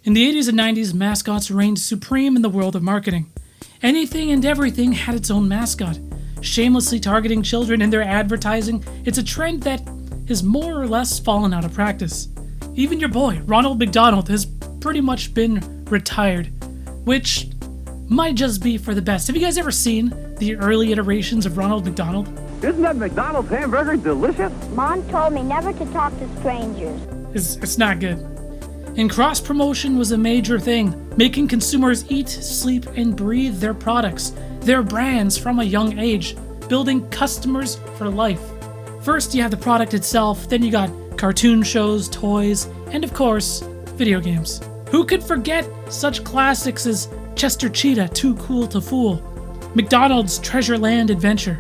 In the 80s and 90s, mascots reigned supreme in the world of marketing. Anything and everything had its own mascot. Shamelessly targeting children in their advertising, it's a trend that has more or less fallen out of practice. Even your boy, Ronald McDonald, has pretty much been retired, which might just be for the best. Have you guys ever seen the early iterations of Ronald McDonald? Isn't that McDonald's hamburger delicious? Mom told me never to talk to strangers. It's not good. And cross-promotion was a major thing, making consumers eat, sleep, and breathe their products, their brands from a young age, building customers for life. First, you have the product itself, then you got cartoon shows, toys, and of course, video games. Who could forget such classics as Chester Cheetah, Too Cool to Fool, McDonald's Treasure Land Adventure,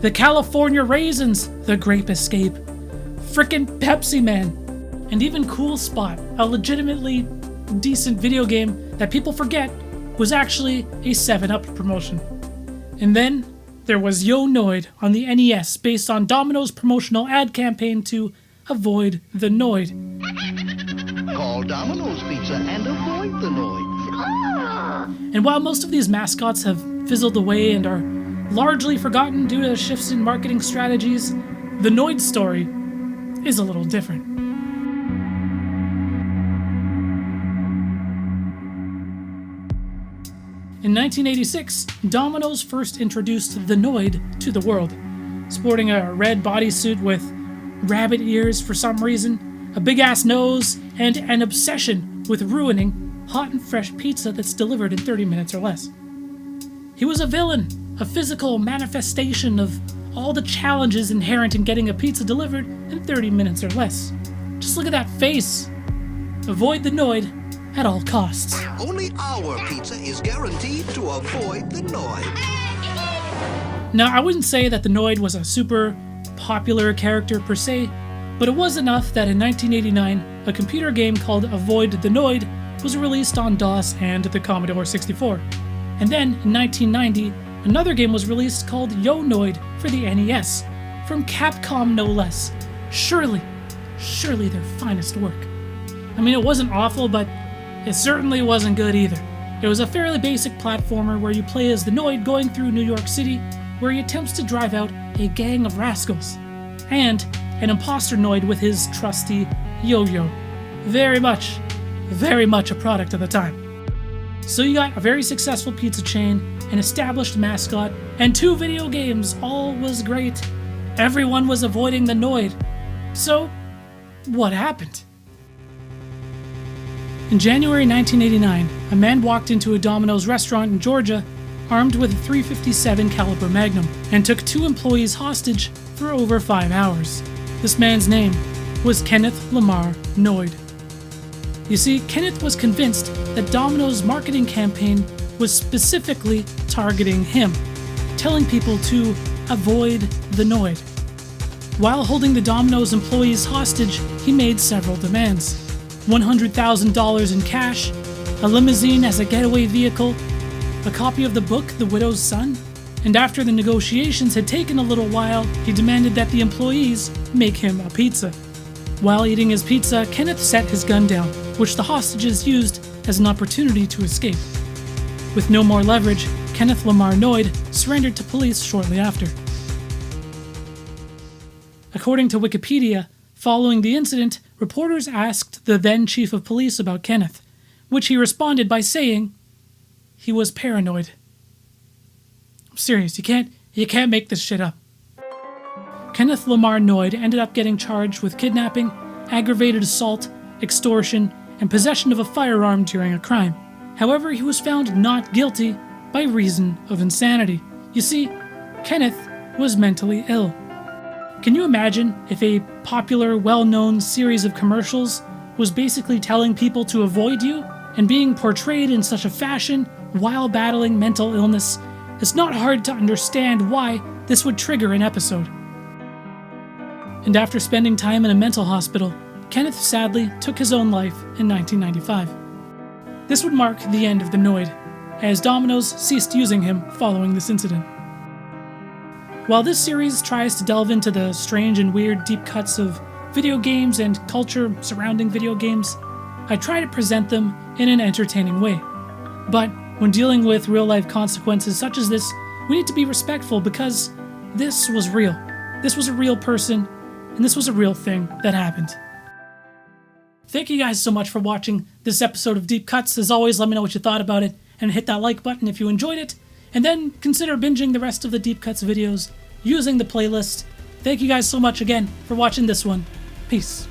the California Raisins, The Grape Escape, frickin' Pepsi Man, and even Cool Spot, a legitimately decent video game that people forget was actually a 7-Up promotion. And then there was Yo Noid on the NES, based on Domino's promotional ad campaign to avoid the Noid. Call Domino's Pizza and avoid the Noid. And while most of these mascots have fizzled away and are largely forgotten due to shifts in marketing strategies, the Noid story is a little different. In 1986, Domino's first introduced the Noid to the world, sporting a red bodysuit with rabbit ears for some reason, a big-ass nose, and an obsession with ruining hot and fresh pizza that's delivered in 30 minutes or less. He was a villain, a physical manifestation of all the challenges inherent in getting a pizza delivered in 30 minutes or less. Just look at that face. Avoid the Noid at all costs. Only our pizza is guaranteed to avoid the Noid. Now, I wouldn't say that the Noid was a super popular character per se, but it was enough that in 1989, a computer game called Avoid the Noid was released on DOS and the Commodore 64. And then, in 1990, another game was released called Yo Noid for the NES, from Capcom no less. Surely their finest work. I mean, it wasn't awful, but it certainly wasn't good either. It was a fairly basic platformer where you play as the Noid going through New York City, where he attempts to drive out a gang of rascals, and an imposter Noid with his trusty yo-yo. Very much a product of the time. So you got a very successful pizza chain, an established mascot, and 2 video games. All was great. Everyone was avoiding the Noid. So, what happened? In January 1989, a man walked into a Domino's restaurant in Georgia armed with a .357 caliber Magnum and took 2 employees hostage for over 5 hours. This man's name was Kenneth Lamar Noid. You see, Kenneth was convinced that Domino's marketing campaign was specifically targeting him, telling people to avoid the Noid. While holding the Domino's employees hostage, he made several demands: $100,000 in cash, a limousine as a getaway vehicle, a copy of the book The Widow's Son, and after the negotiations had taken a little while, he demanded that the employees make him a pizza. While eating his pizza, Kenneth set his gun down, which the hostages used as an opportunity to escape. With no more leverage, Kenneth Lamar Noid surrendered to police shortly after. According to Wikipedia, following the incident, reporters asked the then chief of police about Kenneth, which he responded by saying he was paranoid. I'm serious, you can't make this shit up. Kenneth Lamar Noid ended up getting charged with kidnapping, aggravated assault, extortion, and possession of a firearm during a crime. However, he was found not guilty by reason of insanity. You see, Kenneth was mentally ill. Can you imagine if a popular, well-known series of commercials was basically telling people to avoid you and being portrayed in such a fashion while battling mental illness? It's not hard to understand why this would trigger an episode. And after spending time in a mental hospital, Kenneth sadly took his own life in 1995. This would mark the end of the Noid, as Domino's ceased using him following this incident. While this series tries to delve into the strange and weird deep cuts of video games and culture surrounding video games, I try to present them in an entertaining way. But when dealing with real-life consequences such as this, we need to be respectful because this was real. This was a real person, and this was a real thing that happened. Thank you guys so much for watching this episode of Deep Cuts. As always, let me know what you thought about it, and hit that like button if you enjoyed it, and then consider binging the rest of the Deep Cuts videos using the playlist. Thank you guys so much again for watching this one. Peace.